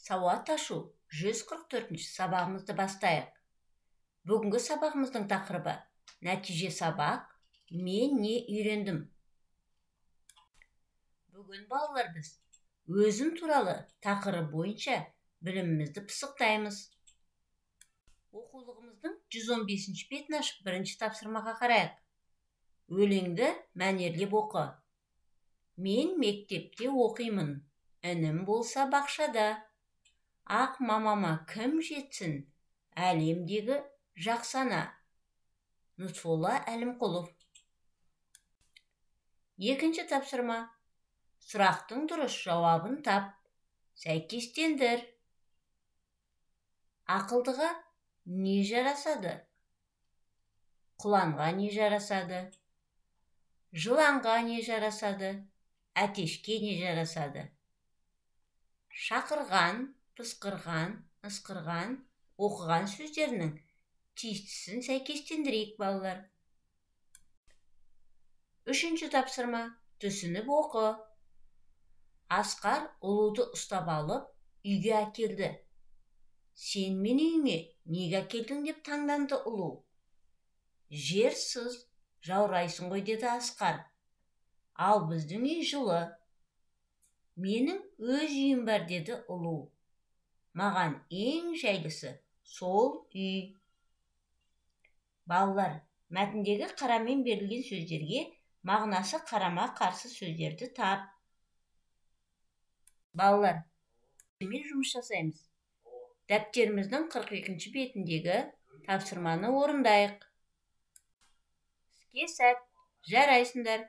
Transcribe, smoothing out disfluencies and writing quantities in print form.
Сауат ашу 144-ші сабағымызды бастайық. Бүгінгі сабағымыздың тақырыбы нәтиже сабақ, мен не үйрендім. Бүгін балалар біз өзім туралы тақырып бойынша білімімізді пысықтаймыз. Оқулығымыздың 115-ші бетін ашып, бірінші тапсырмаға қарайық. Өлеңді мәнерлеп оқы. Мен мектепте оқимын, інім болса бақшада. Ақ мамама кім жетсін, әлемдегі жақсана. Нұтфолла Әлімқұлов. Екінші тапсырма. Сұрақтың дұрыс жауабын тап. Сәйкестендір. Ақылдыға не жарасады? Құланға не жарасады? Жыланға не жарасады? Әтешке не жарасады? Шақырған, пысқырған, ысқырған, оқыған сөздерінің тиістісін сәйкестендірейік, балалар. Үшінші тапсырма. Түсініп оқы. Асқар ұлуды ұстап алып, үйге әкелді. Сен мен үйіңе неге әкелдің деп таңданды ұлу. Жер сыз, жаурайсың ғой, деді Асқар. Ал біздің үй жылы. Менің өз үйім бар, деді ұлу. Маған ең жайлысы сол үй. Балалар, мәтіндегі қарамен берілген сөздерге мағынасы қарама қарсы сөздерді тап. Балалар, мен жұмыс жасаймыз. Дәптеріміздің 42-ші бетіндегі тапсырманы орындайық. Іске сәт, жарайсыңдар.